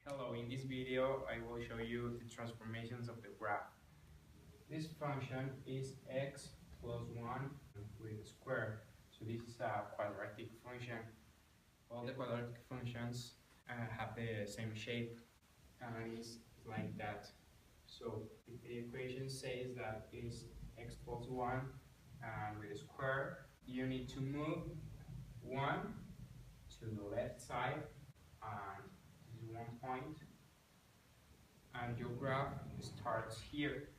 Hello, in this video I will show you the transformations of the graph. This function is x plus 1 with a square. So this is a quadratic function. All the quadratic functions have the same shape and it's like that. So if the equation says that is x plus 1 with a square, you need to move 1 to the left side and this is 1 point. And your graph starts here.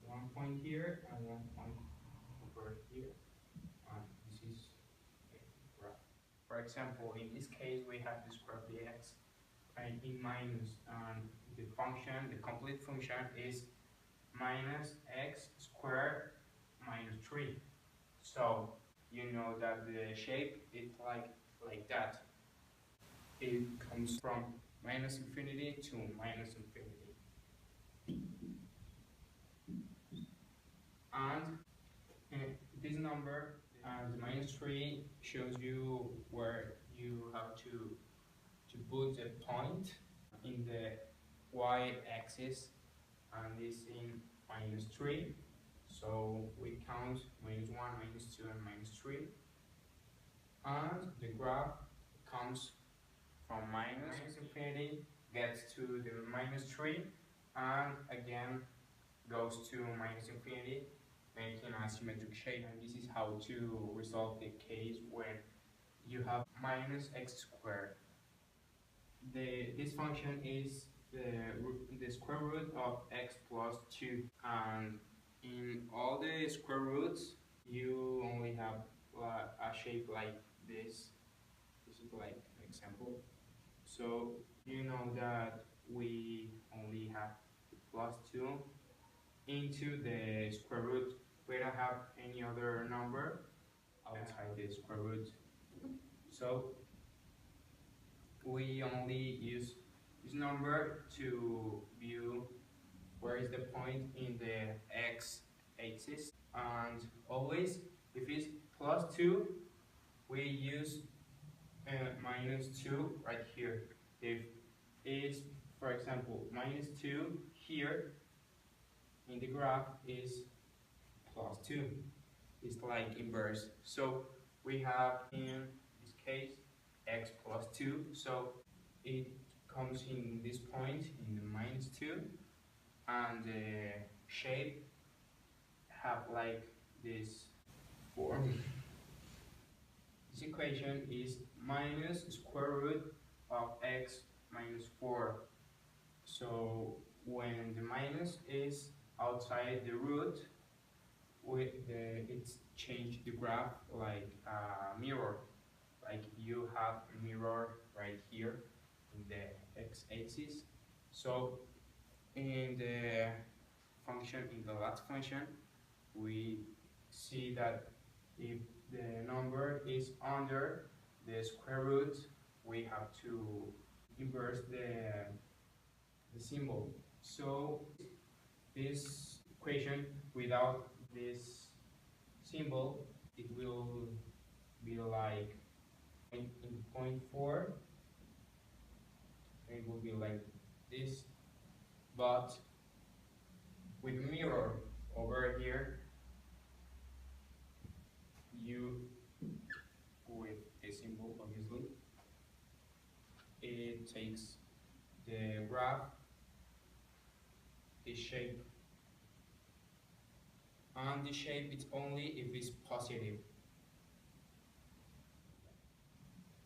1 point here and 1 point over here. And this is a graph. For example, in this case, we have the square of the x and in minus, and the function, the complete function is minus x squared minus 3. So you know that the shape is like that. It comes from minus infinity to minus infinity. And this number, the minus 3, shows you where you have to put a point in the y-axis, and this in minus 3. So we count minus 1, minus 2, and minus 3. And the graph comes from minus infinity, gets to the minus 3, and again goes to minus infinity, making a symmetric shape. And this is how to resolve the case when you have minus x squared. This function is the square root of x plus 2, and in all the square roots you only have a shape like this. This is like an example. So you know that we only have plus 2 into the square root. We don't have any other number outside the square root. So we only use this number to view where is the point in the x-axis. And always, if it's plus 2, we use minus 2 right here. If it's, for example, minus 2 here, in the graph is plus 2. It's like inverse. So we have in this case x plus 2. So it comes in this point in the minus 2, and the shape have like this form. This equation is minus square root of x minus 4. So when the minus is outside the root, it's changed the graph like a mirror. Like you have a mirror right here in the x-axis. So in the function, in the last function, we see that if the number is under the square root, we have to inverse the symbol. So this equation without this symbol, it will be like in point 4, it will be like this, but with mirror over here, you with a symbol obviously, it takes the graph, this shape, and the shape it's only if it's positive.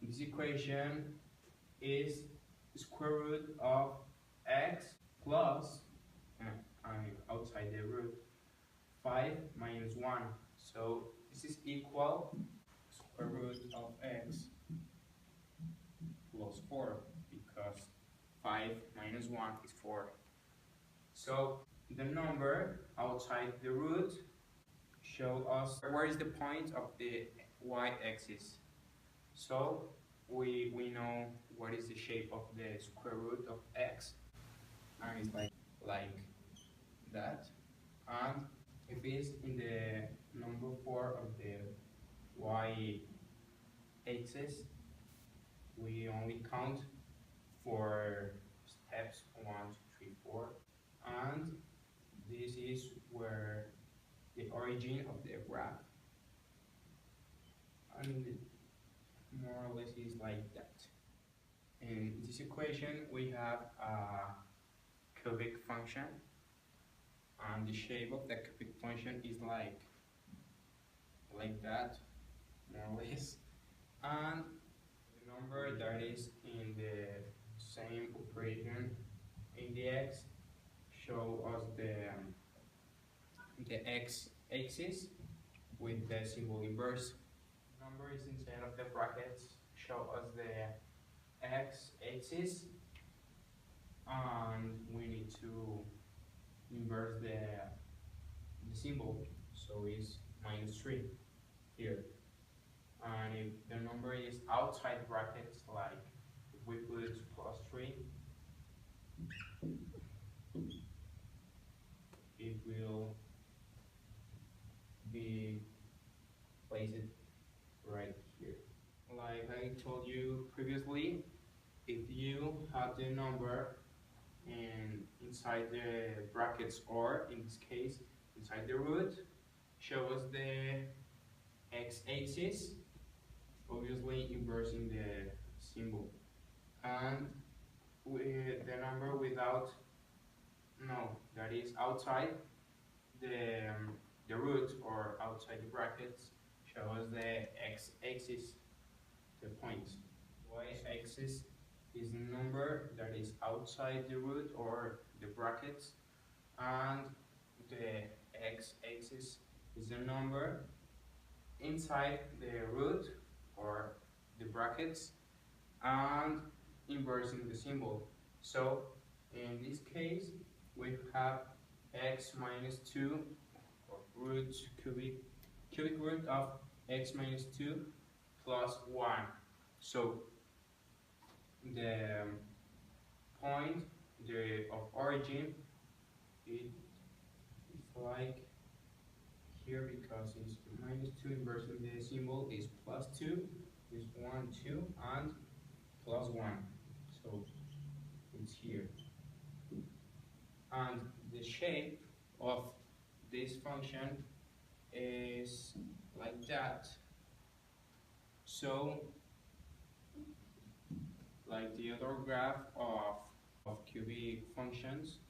This equation is square root of x plus, outside the root, 5 minus 1. So this is equal square root of x plus 4, because 5 minus 1 is 4. So the number outside the root shows us where is the point of the y-axis. So we know what is the shape of the square root of x, and it's like that. And if it's in the number 4 of the y-axis, we only count for steps 1, 2, 3, 4, and this is where the origin of the graph, and more or less is like that. In this equation we have a cubic function, and the shape of the cubic function is like that, more or less, and the number that is in the same operation in the x show us the x-axis with the symbol inverse. Number is inside of the brackets show us the x-axis, and we need to inverse the symbol, so it's -3 here. And if the number is outside brackets, like if we put +3, it will be placed right here. Like I told you previously, if you have the number and inside the brackets, or in this case inside the root, show us the x-axis, obviously inversing the symbol, and with the number without, no, that is outside the root or outside the brackets, show us the x-axis, the points. Y-axis is the number that is outside the root or the brackets, and the x-axis is the number inside the root or the brackets and inversing the symbol. So in this case we have x minus 2 root cubic root of x minus 2 plus 1. So the point of origin is like here, because it's -2 inversing the symbol is +2, is 1, 2, and +1. So it's here. And the shape of this function is like that. So, like the other graph of cubic functions,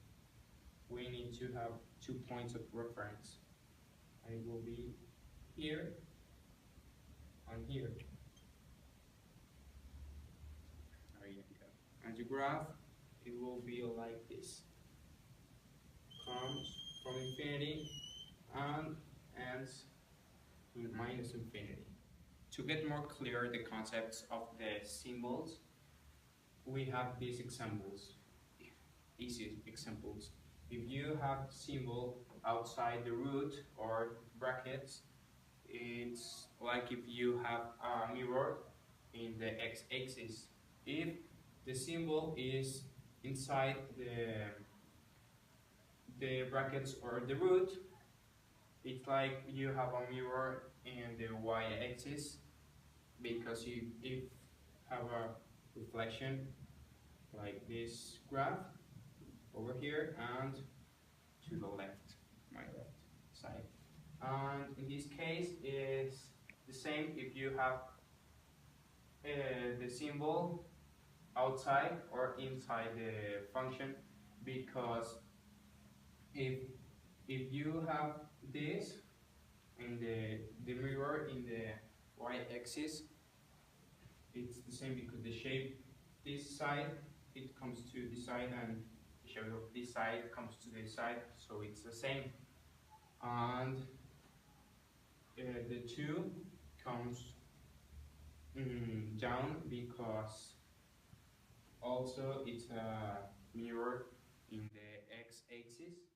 we need to have 2 points of reference. And it will be here and here. There you go. And the graph, it will be like this. Comes from infinity and ends in -infinity. To get more clear the concepts of the symbols, we have these examples, easy examples. If you have symbol outside the root or brackets, it's like if you have a mirror in the x-axis. If the symbol is inside the brackets or the root, it's like you have a mirror in the y-axis, because if have a reflection like this graph over here and to the left, my left side. And in this case is the same if you have the symbol outside or inside the function, because if you have this in the mirror in the y-axis, it's the same, because the shape this side, it comes to this side, and the shape of this side comes to this side, so it's the same. And the 2 comes down, because also it's a mirror in the x-axis.